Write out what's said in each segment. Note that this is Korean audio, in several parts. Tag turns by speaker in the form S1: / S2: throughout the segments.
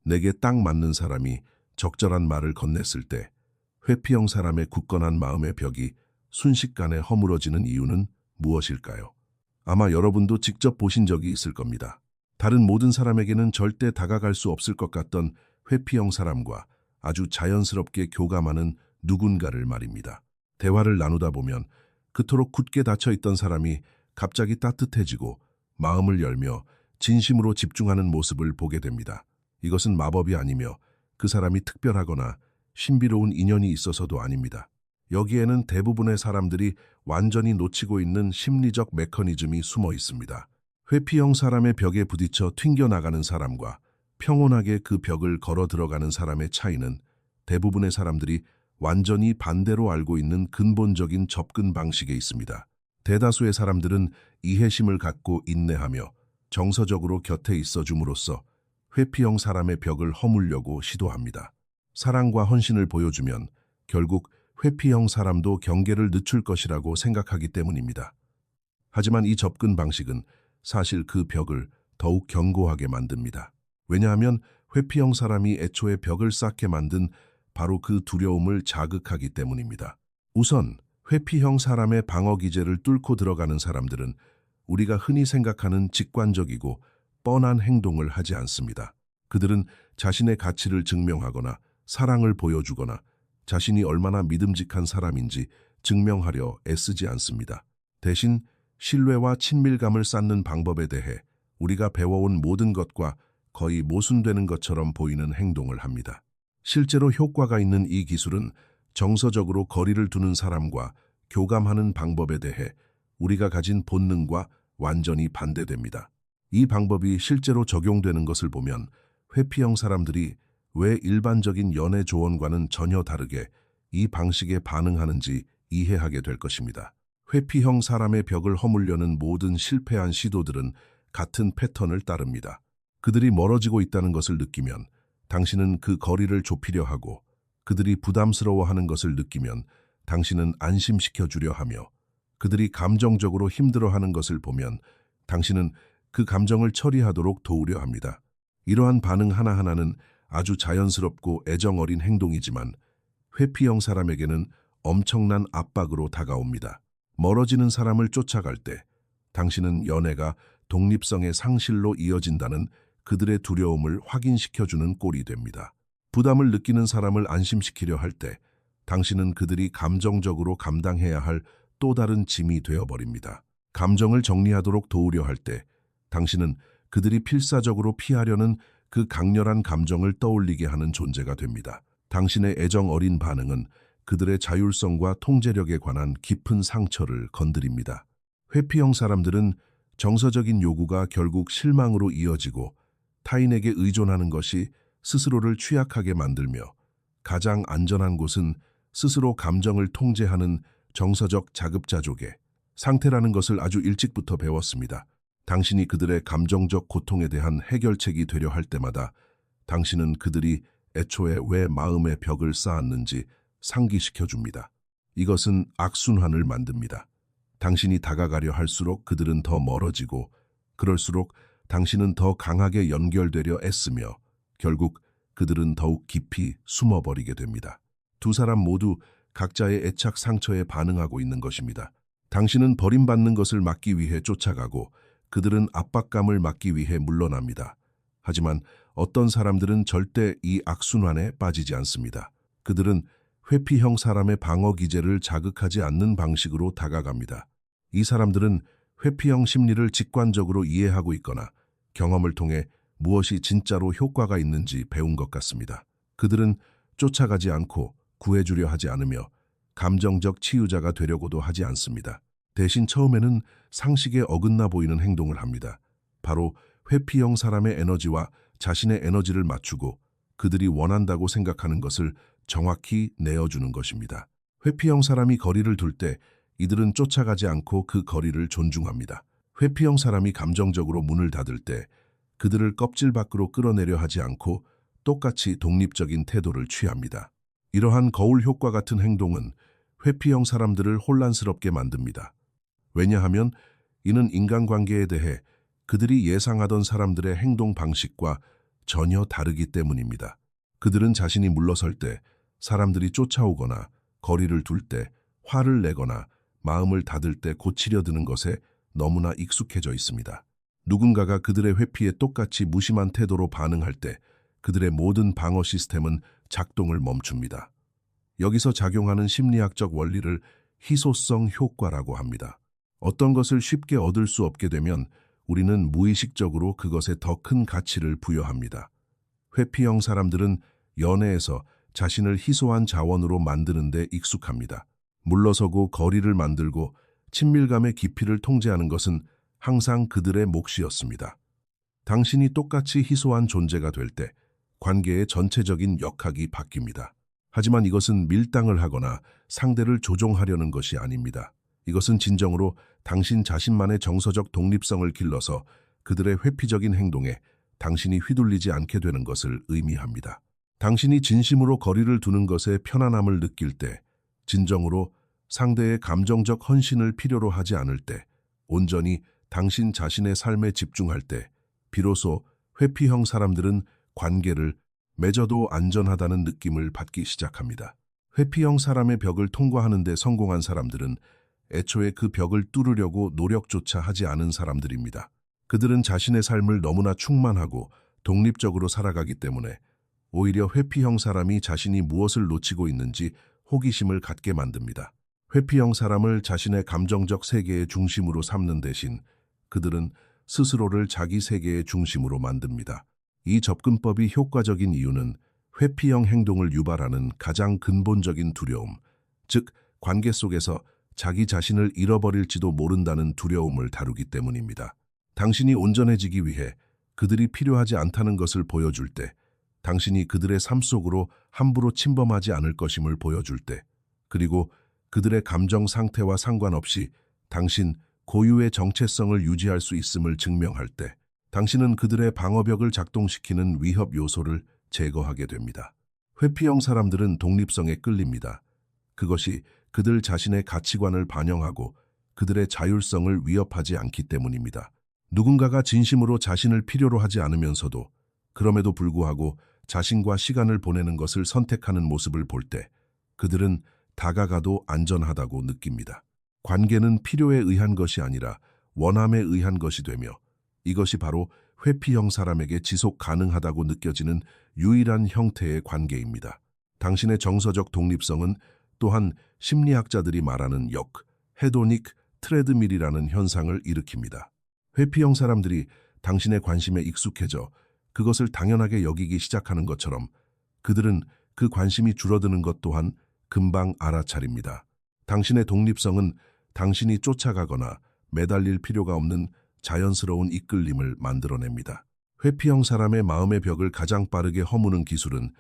S1: 내게 딱 맞는 사람이 적절한 말을 건넸을 때 회피형 사람의 굳건한 마음의 벽이 순식간에 허물어지는 이유는 무엇일까요? 아마 여러분도 직접 보신 적이 있을 겁니다. 다른 모든 사람에게는 절대 다가갈 수 없을 것 같던 회피형 사람과 아주 자연스럽게 교감하는 누군가를 말입니다. 대화를 나누다 보면 그토록 굳게 닫혀있던 사람이 갑자기 따뜻해지고 마음을 열며 진심으로 집중하는 모습을 보게 됩니다. 이것은 마법이 아니며 그 사람이 특별하거나 신비로운 인연이 있어서도 아닙니다. 여기에는 대부분의 사람들이 완전히 놓치고 있는 심리적 메커니즘이 숨어 있습니다. 회피형 사람의 벽에 부딪혀 튕겨나가는 사람과 평온하게 그 벽을 걸어 들어가는 사람의 차이는 대부분의 사람들이 완전히 반대로 알고 있는 근본적인 접근 방식에 있습니다. 대다수의 사람들은 이해심을 갖고 인내하며 정서적으로 곁에 있어 줌으로써 회피형 사람의 벽을 허물려고 시도합니다. 사랑과 헌신을 보여주면 결국 회피형 사람도 경계를 늦출 것이라고 생각하기 때문입니다. 하지만 이 접근 방식은 사실 그 벽을 더욱 견고하게 만듭니다. 왜냐하면 회피형 사람이 애초에 벽을 쌓게 만든 바로 그 두려움을 자극하기 때문입니다. 우선 회피형 사람의 방어 기제를 뚫고 들어가는 사람들은 우리가 흔히 생각하는 직관적이고 뻔한 행동을 하지 않습니다. 그들은 자신의 가치를 증명하거나 사랑을 보여주거나 자신이 얼마나 믿음직한 사람인지 증명하려 애쓰지 않습니다. 대신 신뢰와 친밀감을 쌓는 방법에 대해 우리가 배워온 모든 것과 거의 모순되는 것처럼 보이는 행동을 합니다. 실제로 효과가 있는 이 기술은 정서적으로 거리를 두는 사람과 교감하는 방법에 대해 우리가 가진 본능과 완전히 반대됩니다. 이 방법이 실제로 적용되는 것을 보면 회피형 사람들이 왜 일반적인 연애 조언과는 전혀 다르게 이 방식에 반응하는지 이해하게 될 것입니다. 회피형 사람의 벽을 허물려는 모든 실패한 시도들은 같은 패턴을 따릅니다. 그들이 멀어지고 있다는 것을 느끼면 당신은 그 거리를 좁히려 하고, 그들이 부담스러워하는 것을 느끼면 당신은 안심시켜 주려 하며, 그들이 감정적으로 힘들어하는 것을 보면 당신은 그 감정을 처리하도록 도우려 합니다. 이러한 반응 하나하나는 아주 자연스럽고 애정 어린 행동이지만 회피형 사람에게는 엄청난 압박으로 다가옵니다. 멀어지는 사람을 쫓아갈 때 당신은 연애가 독립성의 상실로 이어진다는 그들의 두려움을 확인시켜주는 꼴이 됩니다. 부담을 느끼는 사람을 안심시키려 할 때 당신은 그들이 감정적으로 감당해야 할 또 다른 짐이 되어버립니다. 감정을 정리하도록 도우려 할 때 당신은 그들이 필사적으로 피하려는 그 강렬한 감정을 떠올리게 하는 존재가 됩니다. 당신의 애정 어린 반응은 그들의 자율성과 통제력에 관한 깊은 상처를 건드립니다. 회피형 사람들은 정서적인 요구가 결국 실망으로 이어지고 타인에게 의존하는 것이 스스로를 취약하게 만들며 가장 안전한 곳은 스스로 감정을 통제하는 정서적 자급자족의 상태라는 것을 아주 일찍부터 배웠습니다. 당신이 그들의 감정적 고통에 대한 해결책이 되려 할 때마다 당신은 그들이 애초에 왜 마음의 벽을 쌓았는지 상기시켜 줍니다. 이것은 악순환을 만듭니다. 당신이 다가가려 할수록 그들은 더 멀어지고, 그럴수록 당신은 더 강하게 연결되려 애쓰며 결국 그들은 더욱 깊이 숨어버리게 됩니다. 두 사람 모두 각자의 애착 상처에 반응하고 있는 것입니다. 당신은 버림받는 것을 막기 위해 쫓아가고 그들은 압박감을 막기 위해 물러납니다. 하지만 어떤 사람들은 절대 이 악순환에 빠지지 않습니다. 그들은 회피형 사람의 방어 기제를 자극하지 않는 방식으로 다가갑니다. 이 사람들은 회피형 심리를 직관적으로 이해하고 있거나 경험을 통해 무엇이 진짜로 효과가 있는지 배운 것 같습니다. 그들은 쫓아가지 않고 구해주려 하지 않으며 감정적 치유자가 되려고도 하지 않습니다. 대신 처음에는 상식에 어긋나 보이는 행동을 합니다. 바로 회피형 사람의 에너지와 자신의 에너지를 맞추고 그들이 원한다고 생각하는 것을 정확히 내어주는 것입니다. 회피형 사람이 거리를 둘 때 이들은 쫓아가지 않고 그 거리를 존중합니다. 회피형 사람이 감정적으로 문을 닫을 때 그들을 껍질 밖으로 끌어내려 하지 않고 똑같이 독립적인 태도를 취합니다. 이러한 거울 효과 같은 행동은 회피형 사람들을 혼란스럽게 만듭니다. 왜냐하면 이는 인간관계에 대해 그들이 예상하던 사람들의 행동 방식과 전혀 다르기 때문입니다. 그들은 자신이 물러설 때, 사람들이 쫓아오거나 거리를 둘 때, 화를 내거나 마음을 닫을 때 고치려 드는 것에 너무나 익숙해져 있습니다. 누군가가 그들의 회피에 똑같이 무심한 태도로 반응할 때 그들의 모든 방어 시스템은 작동을 멈춥니다. 여기서 작용하는 심리학적 원리를 희소성 효과라고 합니다. 어떤 것을 쉽게 얻을 수 없게 되면 우리는 무의식적으로 그것에 더 큰 가치를 부여합니다. 회피형 사람들은 연애에서 자신을 희소한 자원으로 만드는 데 익숙합니다. 물러서고 거리를 만들고 친밀감의 깊이를 통제하는 것은 항상 그들의 몫이었습니다. 당신이 똑같이 희소한 존재가 될 때 관계의 전체적인 역학이 바뀝니다. 하지만 이것은 밀당을 하거나 상대를 조종하려는 것이 아닙니다. 이것은 진정으로 당신 자신만의 정서적 독립성을 길러서 그들의 회피적인 행동에 당신이 휘둘리지 않게 되는 것을 의미합니다. 당신이 진심으로 거리를 두는 것에 편안함을 느낄 때, 진정으로 상대의 감정적 헌신을 필요로 하지 않을 때, 온전히 당신 자신의 삶에 집중할 때, 비로소 회피형 사람들은 관계를 맺어도 안전하다는 느낌을 받기 시작합니다. 회피형 사람의 벽을 통과하는 데 성공한 사람들은 애초에 그 벽을 뚫으려고 노력조차 하지 않은 사람들입니다. 그들은 자신의 삶을 너무나 충만하고 독립적으로 살아가기 때문에 오히려 회피형 사람이 자신이 무엇을 놓치고 있는지 호기심을 갖게 만듭니다. 회피형 사람을 자신의 감정적 세계의 중심으로 삼는 대신 그들은 스스로를 자기 세계의 중심으로 만듭니다. 이 접근법이 효과적인 이유는 회피형 행동을 유발하는 가장 근본적인 두려움, 즉 관계 속에서 자기 자신을 잃어버릴지도 모른다는 두려움을 다루기 때문입니다. 당신이 온전해지기 위해 그들이 필요하지 않다는 것을 보여줄 때, 당신이 그들의 삶 속으로 함부로 침범하지 않을 것임을 보여줄 때, 그리고 그들의 감정 상태와 상관없이 당신 고유의 정체성을 유지할 수 있음을 증명할 때, 당신은 그들의 방어벽을 작동시키는 위협 요소를 제거하게 됩니다. 회피형 사람들은 독립성에 끌립니다. 그것이 그들 자신의 가치관을 반영하고 그들의 자율성을 위협하지 않기 때문입니다. 누군가가 진심으로 자신을 필요로 하지 않으면서도 그럼에도 불구하고 자신과 시간을 보내는 것을 선택하는 모습을 볼 때 그들은 다가가도 안전하다고 느낍니다. 관계는 필요에 의한 것이 아니라 원함에 의한 것이 되며 이것이 바로 회피형 사람에게 지속 가능하다고 느껴지는 유일한 형태의 관계입니다. 당신의 정서적 독립성은 또한 심리학자들이 말하는 헤도닉 트레드밀이라는 현상을 일으킵니다. 회피형 사람들이 당신의 관심에 익숙해져 그것을 당연하게 여기기 시작하는 것처럼 그들은 그 관심이 줄어드는 것 또한 금방 알아차립니다. 당신의 독립성은 당신이 쫓아가거나 매달릴 필요가 없는 자연스러운 이끌림을 만들어냅니다. 회피형 사람의 마음의 벽을 가장 빠르게 허무는 기술은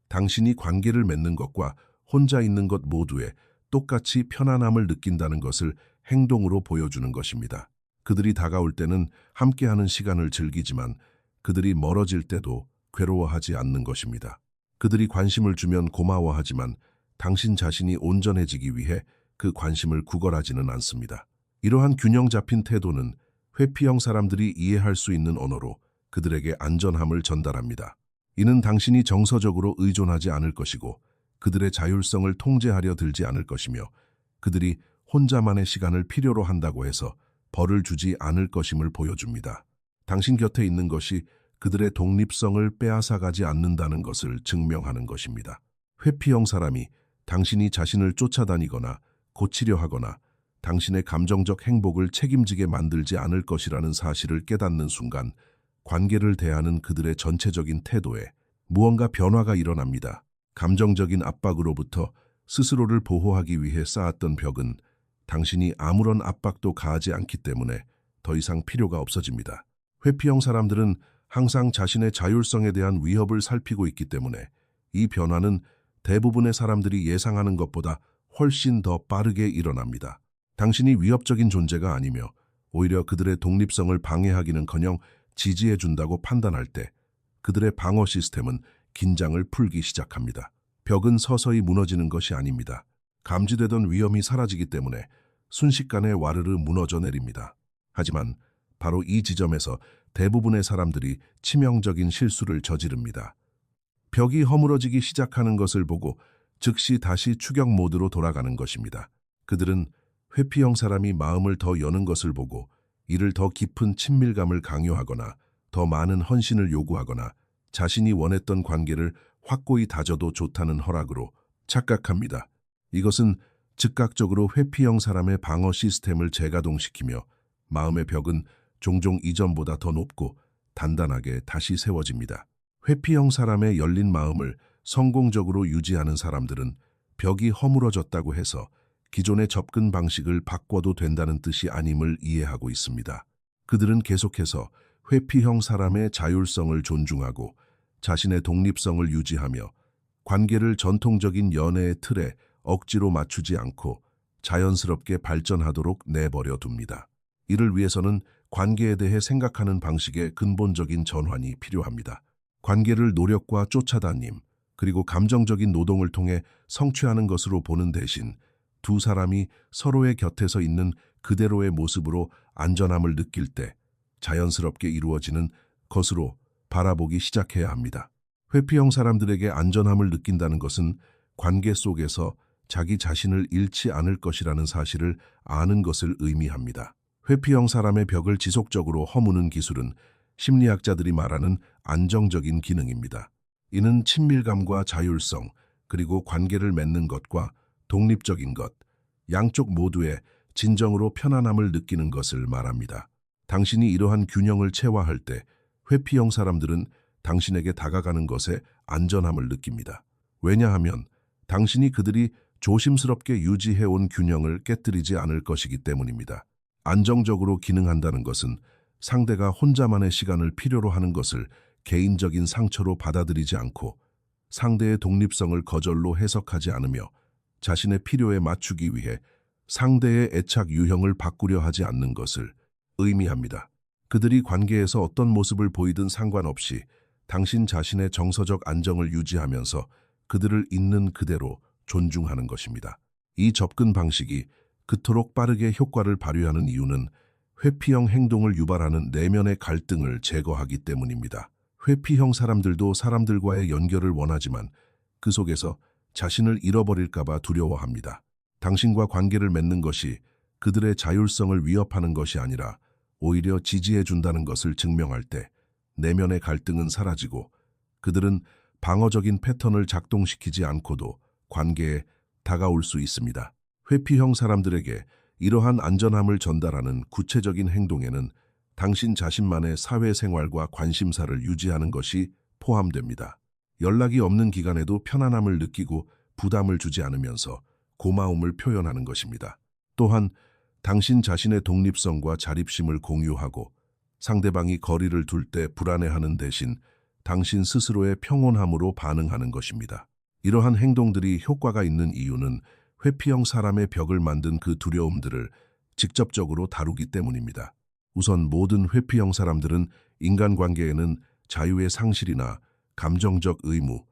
S1: 당신이 관계를 맺는 것과 혼자 있는 것 모두에 똑같이 편안함을 느낀다는 것을 행동으로 보여주는 것입니다. 그들이 다가올 때는 함께하는 시간을 즐기지만 그들이 멀어질 때도 괴로워하지 않는 것입니다. 그들이 관심을 주면 고마워하지만 당신 자신이 온전해지기 위해 그 관심을 구걸하지는 않습니다. 이러한 균형 잡힌 태도는 회피형 사람들이 이해할 수 있는 언어로 그들에게 안전함을 전달합니다. 이는 당신이 정서적으로 의존하지 않을 것이고 그들의 자율성을 통제하려 들지 않을 것이며 그들이 혼자만의 시간을 필요로 한다고 해서 벌을 주지 않을 것임을 보여줍니다. 당신 곁에 있는 것이 그들의 독립성을 빼앗아가지 않는다는 것을 증명하는 것입니다. 회피형 사람이 당신이 자신을 쫓아다니거나 고치려 하거나 당신의 감정적 행복을 책임지게 만들지 않을 것이라는 사실을 깨닫는 순간 관계를 대하는 그들의 전체적인 태도에 무언가 변화가 일어납니다. 감정적인 압박으로부터 스스로를 보호하기 위해 쌓았던 벽은 당신이 아무런 압박도 가하지 않기 때문에 더 이상 필요가 없어집니다. 회피형 사람들은 항상 자신의 자율성에 대한 위협을 살피고 있기 때문에 이 변화는 대부분의 사람들이 예상하는 것보다 훨씬 더 빠르게 일어납니다. 당신이 위협적인 존재가 아니며 오히려 그들의 독립성을 방해하기는커녕 지지해준다고 판단할 때 그들의 방어 시스템은 긴장을 풀기 시작합니다. 벽은 서서히 무너지는 것이 아닙니다. 감지되던 위험이 사라지기 때문에 순식간에 와르르 무너져 내립니다. 하지만 바로 이 지점에서 대부분의 사람들이 치명적인 실수를 저지릅니다. 벽이 허물어지기 시작하는 것을 보고 즉시 다시 추격 모드로 돌아가는 것입니다. 그들은 회피형 사람이 마음을 더 여는 것을 보고 이를 더 깊은 친밀감을 강요하거나 더 많은 헌신을 요구하거나 자신이 원했던 관계를 확고히 다져도 좋다는 허락으로 착각합니다. 이것은 즉각적으로 회피형 사람의 방어 시스템을 재가동시키며 마음의 벽은 종종 이전보다 더 높고 단단하게 다시 세워집니다. 회피형 사람의 열린 마음을 성공적으로 유지하는 사람들은 벽이 허물어졌다고 해서 기존의 접근 방식을 바꿔도 된다는 뜻이 아님을 이해하고 있습니다. 그들은 계속해서 회피형 사람의 자율성을 존중하고 자신의 독립성을 유지하며 관계를 전통적인 연애의 틀에 억지로 맞추지 않고 자연스럽게 발전하도록 내버려 둡니다. 이를 위해서는 관계에 대해 생각하는 방식의 근본적인 전환이 필요합니다. 관계를 노력과 쫓아다님, 그리고 감정적인 노동을 통해 성취하는 것으로 보는 대신 두 사람이 서로의 곁에서 있는 그대로의 모습으로 안전함을 느낄 때 자연스럽게 이루어지는 것으로 바라보기 시작해야 합니다. 회피형 사람들에게 안전함을 느낀다는 것은 관계 속에서 자기 자신을 잃지 않을 것이라는 사실을 아는 것을 의미합니다. 회피형 사람의 벽을 지속적으로 허무는 기술은 심리학자들이 말하는 안정적인 기능입니다. 이는 친밀감과 자율성, 그리고 관계를 맺는 것과 독립적인 것, 양쪽 모두에 진정으로 편안함을 느끼는 것을 말합니다. 당신이 이러한 균형을 체화할 때 회피형 사람들은 당신에게 다가가는 것에 안전함을 느낍니다. 왜냐하면 당신이 그들이 조심스럽게 유지해온 균형을 깨뜨리지 않을 것이기 때문입니다. 안정적으로 기능한다는 것은 상대가 혼자만의 시간을 필요로 하는 것을 개인적인 상처로 받아들이지 않고 상대의 독립성을 거절로 해석하지 않으며 자신의 필요에 맞추기 위해 상대의 애착 유형을 바꾸려 하지 않는 것을 의미합니다. 그들이 관계에서 어떤 모습을 보이든 상관없이 당신 자신의 정서적 안정을 유지하면서 그들을 있는 그대로 존중하는 것입니다. 이 접근 방식이 그토록 빠르게 효과를 발휘하는 이유는 회피형 행동을 유발하는 내면의 갈등을 제거하기 때문입니다. 회피형 사람들도 사람들과의 연결을 원하지만 그 속에서 자신을 잃어버릴까봐 두려워합니다. 당신과 관계를 맺는 것이 그들의 자율성을 위협하는 것이 아니라 오히려 지지해준다는 것을 증명할 때 내면의 갈등은 사라지고 그들은 방어적인 패턴을 작동시키지 않고도 관계에 다가올 수 있습니다. 회피형 사람들에게 이러한 안전함을 전달하는 구체적인 행동에는 당신 자신만의 사회생활과 관심사를 유지하는 것이 포함됩니다. 연락이 없는 기간에도 편안함을 느끼고 부담을 주지 않으면서 고마움을 표현하는 것입니다. 또한 당신 자신의 독립성과 자립심을 공유하고 상대방이 거리를 둘 때 불안해하는 대신 당신 스스로의 평온함으로 반응하는 것입니다. 이러한 행동들이 효과가 있는 이유는 회피형 사람의 벽을 만든 그 두려움들을 직접적으로 다루기 때문입니다. 우선 모든 회피형 사람들은 인간관계에는 자유의 상실이나 감정적 의무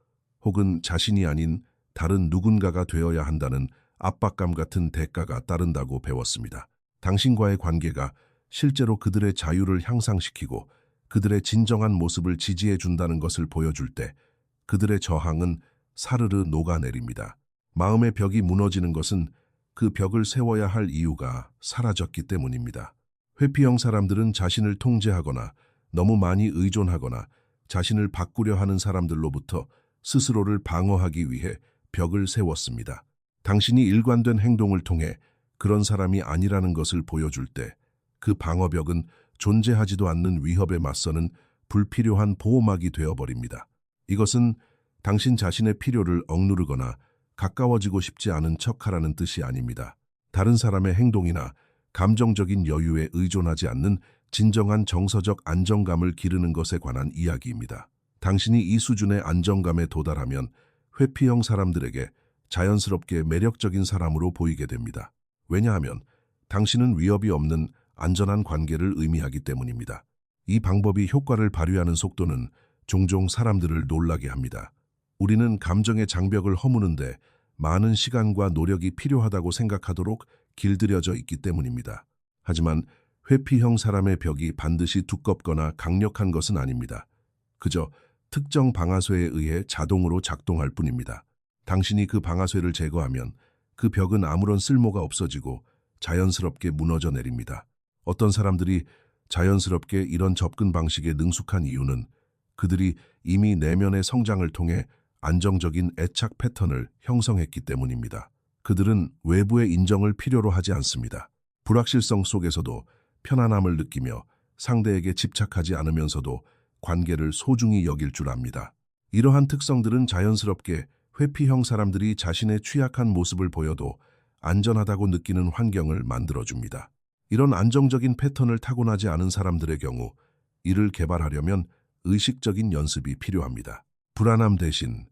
S1: 혹은 자신이 아닌 다른 누군가가 되어야 한다는 압박감 같은 대가가 따른다고 배웠습니다. 당신과의 관계가 실제로 그들의 자유를 향상시키고 그들의 진정한 모습을 지지해 준다는 것을 보여줄 때 그들의 저항은 사르르 녹아내립니다. 마음의 벽이 무너지는 것은 그 벽을 세워야 할 이유가 사라졌기 때문입니다. 회피형 사람들은 자신을 통제하거나 너무 많이 의존하거나 자신을 바꾸려 하는 사람들로부터 스스로를 방어하기 위해 벽을 세웠습니다. 당신이 일관된 행동을 통해 그런 사람이 아니라는 것을 보여줄 때 그 방어벽은 존재하지도 않는 위협에 맞서는 불필요한 보호막이 되어버립니다. 이것은 당신 자신의 필요를 억누르거나 가까워지고 싶지 않은 척하라는 뜻이 아닙니다. 다른 사람의 행동이나 감정적인 여유에 의존하지 않는 진정한 정서적 안정감을 기르는 것에 관한 이야기입니다. 당신이 이 수준의 안정감에 도달하면 회피형 사람들에게 자연스럽게 매력적인 사람으로 보이게 됩니다. 왜냐하면 당신은 위협이 없는 안전한 관계를 의미하기 때문입니다. 이 방법이 효과를 발휘하는 속도는 종종 사람들을 놀라게 합니다. 우리는 감정의 장벽을 허무는데 많은 시간과 노력이 필요하다고 생각하도록 길들여져 있기 때문입니다. 하지만 회피형 사람의 벽이 반드시 두껍거나 강력한 것은 아닙니다. 그저 특정 방아쇠에 의해 자동으로 작동할 뿐입니다. 당신이 그 방아쇠를 제거하면 그 벽은 아무런 쓸모가 없어지고 자연스럽게 무너져 내립니다. 어떤 사람들이 자연스럽게 이런 접근 방식에 능숙한 이유는 그들이 이미 내면의 성장을 통해 안정적인 애착 패턴을 형성했기 때문입니다. 그들은 외부의 인정을 필요로 하지 않습니다. 불확실성 속에서도 편안함을 느끼며 상대에게 집착하지 않으면서도 관계를 소중히 여길 줄 압니다. 이러한 특성들은 자연스럽게 회피형 사람들이 자신의 취약한 모습을 보여도 안전하다고 느끼는 환경을 만들어줍니다. 이런 안정적인 패턴을 타고나지 않은 사람들의 경우 이를 개발하려면 의식적인 연습이 필요합니다. 불안함 대신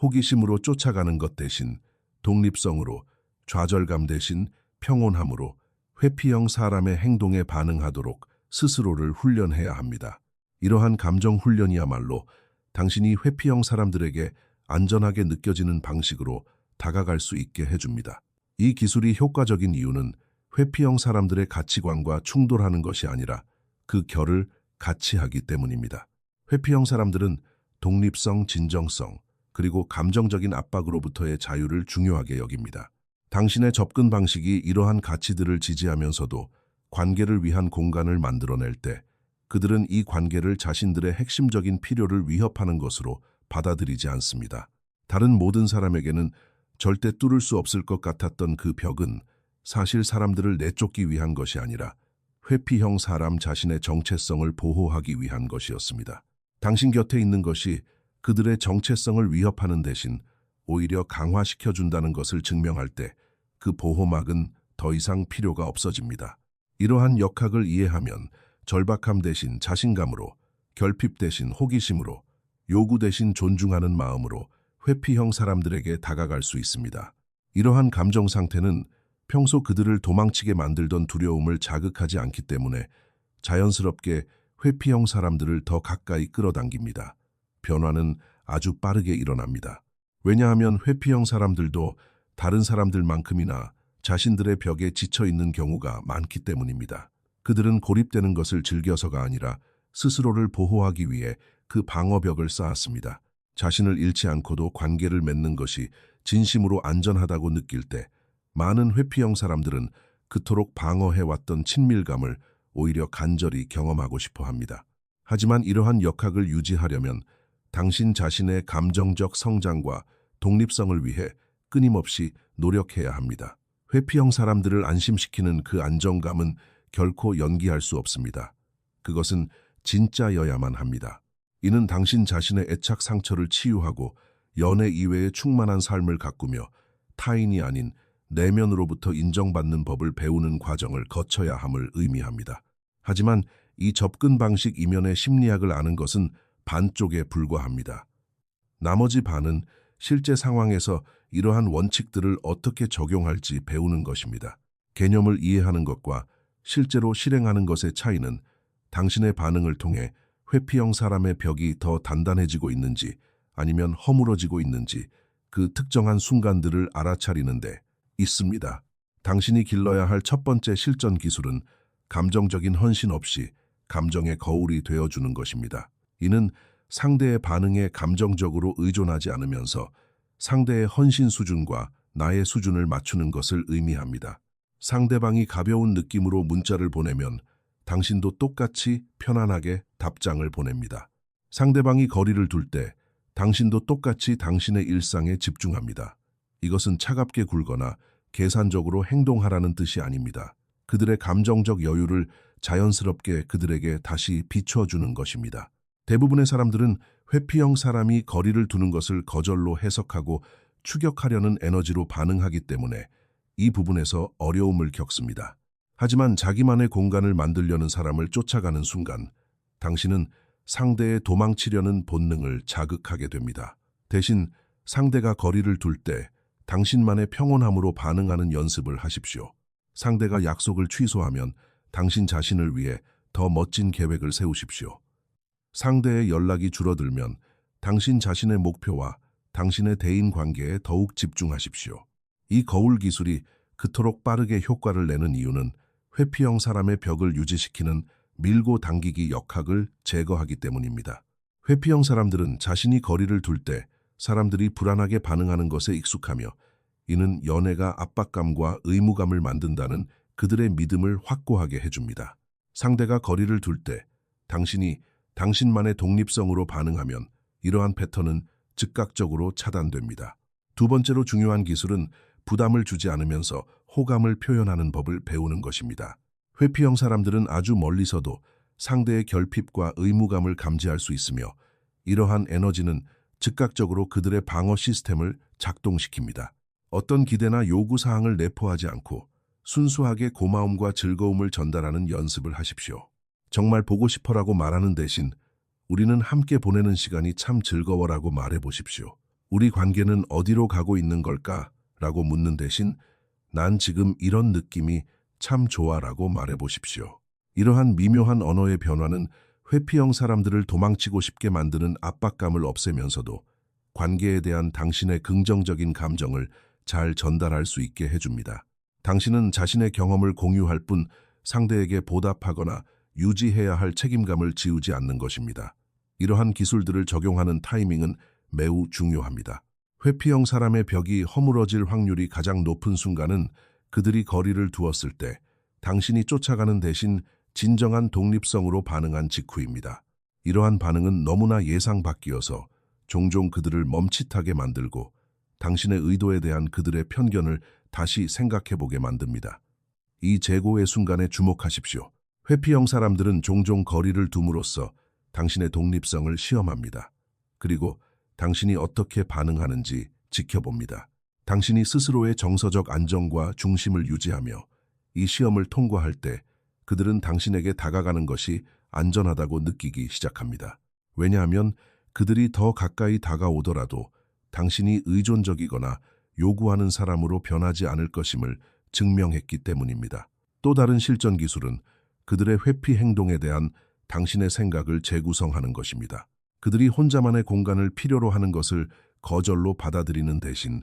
S1: 호기심으로 쫓아가는 것 대신 독립성으로, 좌절감 대신 평온함으로 회피형 사람의 행동에 반응하도록 스스로를 훈련해야 합니다. 이러한 감정 훈련이야말로 당신이 회피형 사람들에게 안전하게 느껴지는 방식으로 다가갈 수 있게 해줍니다. 이 기술이 효과적인 이유는 회피형 사람들의 가치관과 충돌하는 것이 아니라 그 결을 같이 하기 때문입니다. 회피형 사람들은 독립성, 진정성, 그리고 감정적인 압박으로부터의 자유를 중요하게 여깁니다. 당신의 접근 방식이 이러한 가치들을 지지하면서도 관계를 위한 공간을 만들어낼 때 그들은 이 관계를 자신들의 핵심적인 필요를 위협하는 것으로 받아들이지 않습니다. 다른 모든 사람에게는 절대 뚫을 수 없을 것 같았던 그 벽은 사실 사람들을 내쫓기 위한 것이 아니라 회피형 사람 자신의 정체성을 보호하기 위한 것이었습니다. 당신 곁에 있는 것이 그들의 정체성을 위협하는 대신 오히려 강화시켜준다는 것을 증명할 때 그 보호막은 더 이상 필요가 없어집니다. 이러한 역학을 이해하면 절박함 대신 자신감으로, 결핍 대신 호기심으로, 요구 대신 존중하는 마음으로 회피형 사람들에게 다가갈 수 있습니다. 이러한 감정 상태는 평소 그들을 도망치게 만들던 두려움을 자극하지 않기 때문에 자연스럽게 회피형 사람들을 더 가까이 끌어당깁니다. 변화는 아주 빠르게 일어납니다. 왜냐하면 회피형 사람들도 다른 사람들만큼이나 자신들의 벽에 지쳐 있는 경우가 많기 때문입니다. 그들은 고립되는 것을 즐겨서가 아니라 스스로를 보호하기 위해 그 방어벽을 쌓았습니다. 자신을 잃지 않고도 관계를 맺는 것이 진심으로 안전하다고 느낄 때 많은 회피형 사람들은 그토록 방어해왔던 친밀감을 오히려 간절히 경험하고 싶어 합니다. 하지만 이러한 역학을 유지하려면 당신 자신의 감정적 성장과 독립성을 위해 끊임없이 노력해야 합니다. 회피형 사람들을 안심시키는 그 안정감은 결코 연기할 수 없습니다. 그것은 진짜여야만 합니다. 이는 당신 자신의 애착 상처를 치유하고 연애 이외의 충만한 삶을 가꾸며 타인이 아닌 내면으로부터 인정받는 법을 배우는 과정을 거쳐야 함을 의미합니다. 하지만 이 접근 방식 이면의 심리학을 아는 것은 반쪽에 불과합니다. 나머지 반은 실제 상황에서 이러한 원칙들을 어떻게 적용할지 배우는 것입니다. 개념을 이해하는 것과 실제로 실행하는 것의 차이는 당신의 반응을 통해 회피형 사람의 벽이 더 단단해지고 있는지 아니면 허물어지고 있는지 그 특정한 순간들을 알아차리는 데 있습니다. 당신이 길러야 할 첫 번째 실전 기술은 감정적인 헌신 없이 감정의 거울이 되어주는 것입니다. 이는 상대의 반응에 감정적으로 의존하지 않으면서 상대의 헌신 수준과 나의 수준을 맞추는 것을 의미합니다. 상대방이 가벼운 느낌으로 문자를 보내면 당신도 똑같이 편안하게 답장을 보냅니다. 상대방이 거리를 둘 때 당신도 똑같이 당신의 일상에 집중합니다. 이것은 차갑게 굴거나 계산적으로 행동하라는 뜻이 아닙니다. 그들의 감정적 여유를 자연스럽게 그들에게 다시 비춰주는 것입니다. 대부분의 사람들은 회피형 사람이 거리를 두는 것을 거절로 해석하고 추격하려는 에너지로 반응하기 때문에 이 부분에서 어려움을 겪습니다. 하지만 자기만의 공간을 만들려는 사람을 쫓아가는 순간 당신은 상대의 도망치려는 본능을 자극하게 됩니다. 대신 상대가 거리를 둘 때 당신만의 평온함으로 반응하는 연습을 하십시오. 상대가 약속을 취소하면 당신 자신을 위해 더 멋진 계획을 세우십시오. 상대의 연락이 줄어들면 당신 자신의 목표와 당신의 대인 관계에 더욱 집중하십시오. 이 거울 기술이 그토록 빠르게 효과를 내는 이유는 회피형 사람의 벽을 유지시키는 밀고 당기기 역학을 제거하기 때문입니다. 회피형 사람들은 자신이 거리를 둘 때 사람들이 불안하게 반응하는 것에 익숙하며 이는 연애가 압박감과 의무감을 만든다는 그들의 믿음을 확고하게 해줍니다. 상대가 거리를 둘 때 당신이 당신만의 독립성으로 반응하면 이러한 패턴은 즉각적으로 차단됩니다. 두 번째로 중요한 기술은 부담을 주지 않으면서 호감을 표현하는 법을 배우는 것입니다. 회피형 사람들은 아주 멀리서도 상대의 결핍과 의무감을 감지할 수 있으며 이러한 에너지는 즉각적으로 그들의 방어 시스템을 작동시킵니다. 어떤 기대나 요구사항을 내포하지 않고 순수하게 고마움과 즐거움을 전달하는 연습을 하십시오. 정말 보고 싶어라고 말하는 대신 우리는 함께 보내는 시간이 참 즐거워라고 말해보십시오. 우리 관계는 어디로 가고 있는 걸까? 라고 묻는 대신 난 지금 이런 느낌이 참 좋아라고 말해보십시오. 이러한 미묘한 언어의 변화는 회피형 사람들을 도망치고 싶게 만드는 압박감을 없애면서도 관계에 대한 당신의 긍정적인 감정을 잘 전달할 수 있게 해줍니다. 당신은 자신의 경험을 공유할 뿐 상대에게 보답하거나 유지해야 할 책임감을 지우지 않는 것입니다. 이러한 기술들을 적용하는 타이밍은 매우 중요합니다. 회피형 사람의 벽이 허물어질 확률이 가장 높은 순간은 그들이 거리를 두었을 때 당신이 쫓아가는 대신 진정한 독립성으로 반응한 직후입니다. 이러한 반응은 너무나 예상 밖이어서 종종 그들을 멈칫하게 만들고 당신의 의도에 대한 그들의 편견을 다시 생각해보게 만듭니다. 이 재고의 순간에 주목하십시오. 회피형 사람들은 종종 거리를 둠으로써 당신의 독립성을 시험합니다. 그리고 당신이 어떻게 반응하는지 지켜봅니다. 당신이 스스로의 정서적 안정과 중심을 유지하며 이 시험을 통과할 때 그들은 당신에게 다가가는 것이 안전하다고 느끼기 시작합니다. 왜냐하면 그들이 더 가까이 다가오더라도 당신이 의존적이거나 요구하는 사람으로 변하지 않을 것임을 증명했기 때문입니다. 또 다른 실전 기술은 그들의 회피 행동에 대한 당신의 생각을 재구성하는 것입니다. 그들이 혼자만의 공간을 필요로 하는 것을 거절로 받아들이는 대신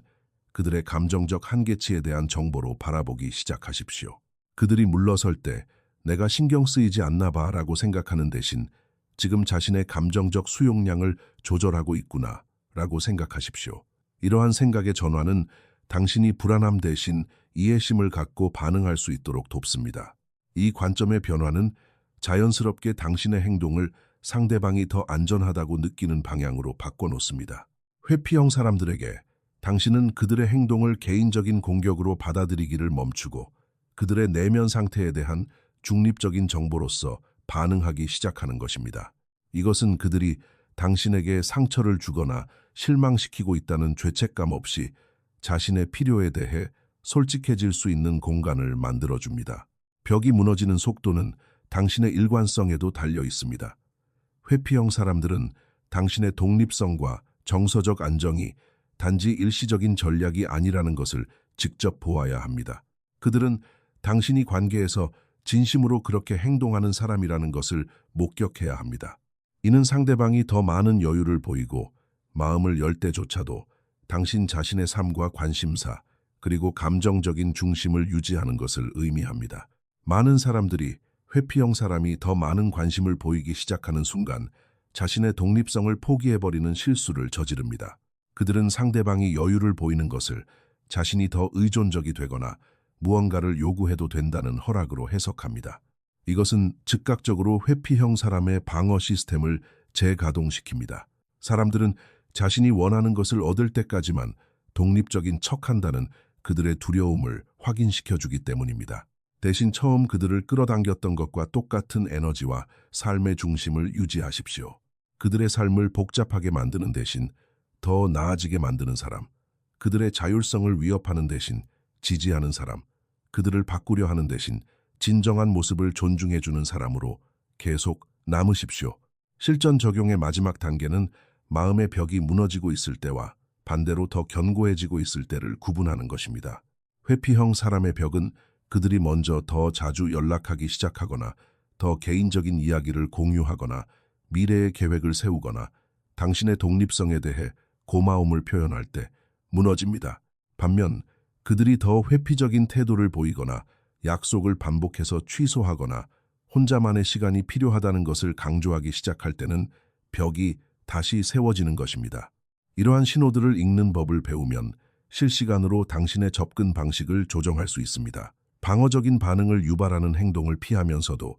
S1: 그들의 감정적 한계치에 대한 정보로 바라보기 시작하십시오. 그들이 물러설 때 내가 신경 쓰이지 않나 봐 라고 생각하는 대신 지금 자신의 감정적 수용량을 조절하고 있구나 라고 생각하십시오. 이러한 생각의 전환은 당신이 불안함 대신 이해심을 갖고 반응할 수 있도록 돕습니다. 이 관점의 변화는 자연스럽게 당신의 행동을 상대방이 더 안전하다고 느끼는 방향으로 바꿔놓습니다. 회피형 사람들에게 당신은 그들의 행동을 개인적인 공격으로 받아들이기를 멈추고 그들의 내면 상태에 대한 중립적인 정보로서 반응하기 시작하는 것입니다. 이것은 그들이 당신에게 상처를 주거나 실망시키고 있다는 죄책감 없이 자신의 필요에 대해 솔직해질 수 있는 공간을 만들어줍니다. 벽이 무너지는 속도는 당신의 일관성에도 달려 있습니다. 회피형 사람들은 당신의 독립성과 정서적 안정이 단지 일시적인 전략이 아니라는 것을 직접 보아야 합니다. 그들은 당신이 관계에서 진심으로 그렇게 행동하는 사람이라는 것을 목격해야 합니다. 이는 상대방이 더 많은 여유를 보이고 마음을 열 때조차도 당신 자신의 삶과 관심사 그리고 감정적인 중심을 유지하는 것을 의미합니다. 많은 사람들이 회피형 사람이 더 많은 관심을 보이기 시작하는 순간 자신의 독립성을 포기해버리는 실수를 저지릅니다. 그들은 상대방이 여유를 보이는 것을 자신이 더 의존적이 되거나 무언가를 요구해도 된다는 허락으로 해석합니다. 이것은 즉각적으로 회피형 사람의 방어 시스템을 재가동시킵니다. 사람들은 자신이 원하는 것을 얻을 때까지만 독립적인 척한다는 그들의 두려움을 확인시켜주기 때문입니다. 대신 처음 그들을 끌어당겼던 것과 똑같은 에너지와 삶의 중심을 유지하십시오. 그들의 삶을 복잡하게 만드는 대신 더 나아지게 만드는 사람, 그들의 자율성을 위협하는 대신 지지하는 사람, 그들을 바꾸려 하는 대신 진정한 모습을 존중해주는 사람으로 계속 남으십시오. 실전 적용의 마지막 단계는 마음의 벽이 무너지고 있을 때와 반대로 더 견고해지고 있을 때를 구분하는 것입니다. 회피형 사람의 벽은 그들이 먼저 더 자주 연락하기 시작하거나 더 개인적인 이야기를 공유하거나 미래의 계획을 세우거나 당신의 독립성에 대해 고마움을 표현할 때 무너집니다. 반면 그들이 더 회피적인 태도를 보이거나 약속을 반복해서 취소하거나 혼자만의 시간이 필요하다는 것을 강조하기 시작할 때는 벽이 다시 세워지는 것입니다. 이러한 신호들을 읽는 법을 배우면 실시간으로 당신의 접근 방식을 조정할 수 있습니다. 방어적인 반응을 유발하는 행동을 피하면서도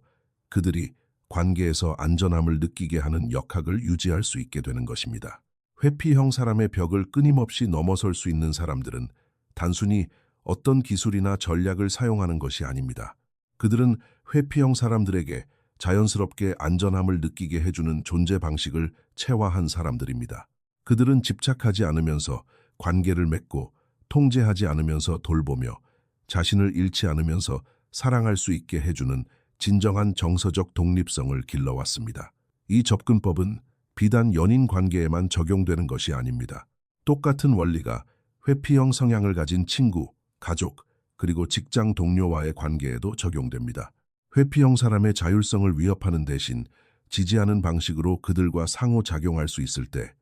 S1: 그들이 관계에서 안전함을 느끼게 하는 역학을 유지할 수 있게 되는 것입니다. 회피형 사람의 벽을 끊임없이 넘어설 수 있는 사람들은 단순히 어떤 기술이나 전략을 사용하는 것이 아닙니다. 그들은 회피형 사람들에게 자연스럽게 안전함을 느끼게 해주는 존재 방식을 체화한 사람들입니다. 그들은 집착하지 않으면서 관계를 맺고 통제하지 않으면서 돌보며 자신을 잃지 않으면서 사랑할 수 있게 해주는 진정한 정서적 독립성을 길러왔습니다. 이 접근법은 비단 연인 관계에만 적용되는 것이 아닙니다. 똑같은 원리가 회피형 성향을 가진 친구, 가족, 그리고 직장 동료와의 관계에도 적용됩니다. 회피형 사람의 자율성을 위협하는 대신 지지하는 방식으로 그들과 상호작용할 수 있을 때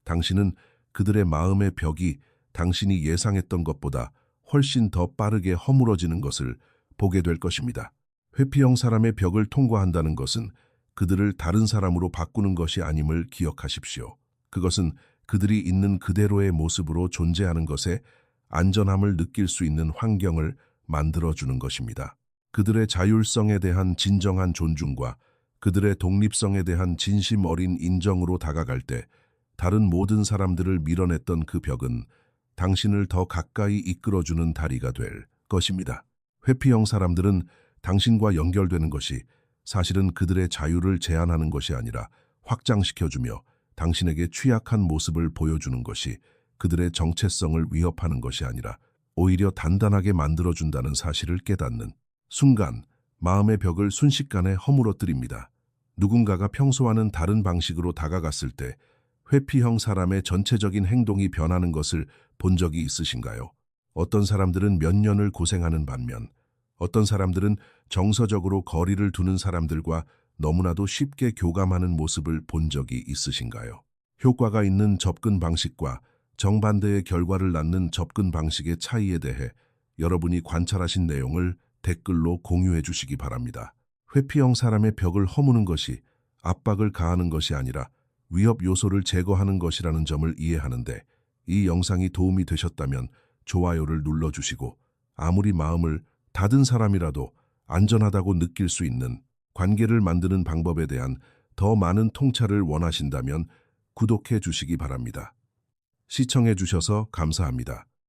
S1: 당신은 그들의 마음의 벽이 당신이 예상했던 것보다 훨씬 더 빠르게 허물어지는 것을 보게 될 것입니다. 회피형 사람의 벽을 통과한다는 것은 그들을 다른 사람으로 바꾸는 것이 아님을 기억하십시오. 그것은 그들이 있는 그대로의 모습으로 존재하는 것에 안전함을 느낄 수 있는 환경을 만들어주는 것입니다. 그들의 자율성에 대한 진정한 존중과 그들의 독립성에 대한 진심 어린 인정으로 다가갈 때 다른 모든 사람들을 밀어냈던 그 벽은 당신을 더 가까이 이끌어주는 다리가 될 것입니다. 회피형 사람들은 당신과 연결되는 것이 사실은 그들의 자유를 제한하는 것이 아니라 확장시켜주며 당신에게 취약한 모습을 보여주는 것이 그들의 정체성을 위협하는 것이 아니라 오히려 단단하게 만들어준다는 사실을 깨닫는 순간 마음의 벽을 순식간에 허물어뜨립니다. 누군가가 평소와는 다른 방식으로 다가갔을 때 회피형 사람의 전체적인 행동이 변하는 것을 본 적이 있으신가요? 어떤 사람들은 몇 년을 고생하는 반면 어떤 사람들은 정서적으로 거리를 두는 사람들과 너무나도 쉽게 교감하는 모습을 본 적이 있으신가요? 효과가 있는 접근 방식과 정반대의 결과를 낳는 접근 방식의 차이에 대해 여러분이 관찰하신 내용을 댓글로 공유해 주시기 바랍니다. 회피형 사람의 벽을 허무는 것이 압박을 가하는 것이 아니라 위협 요소를 제거하는 것이라는 점을 이해하는데 이 영상이 도움이 되셨다면 좋아요를 눌러주시고 아무리 마음을 닫은 사람이라도 안전하다고 느낄 수 있는 관계를 만드는 방법에 대한 더 많은 통찰을 원하신다면 구독해 주시기 바랍니다. 시청해 주셔서 감사합니다.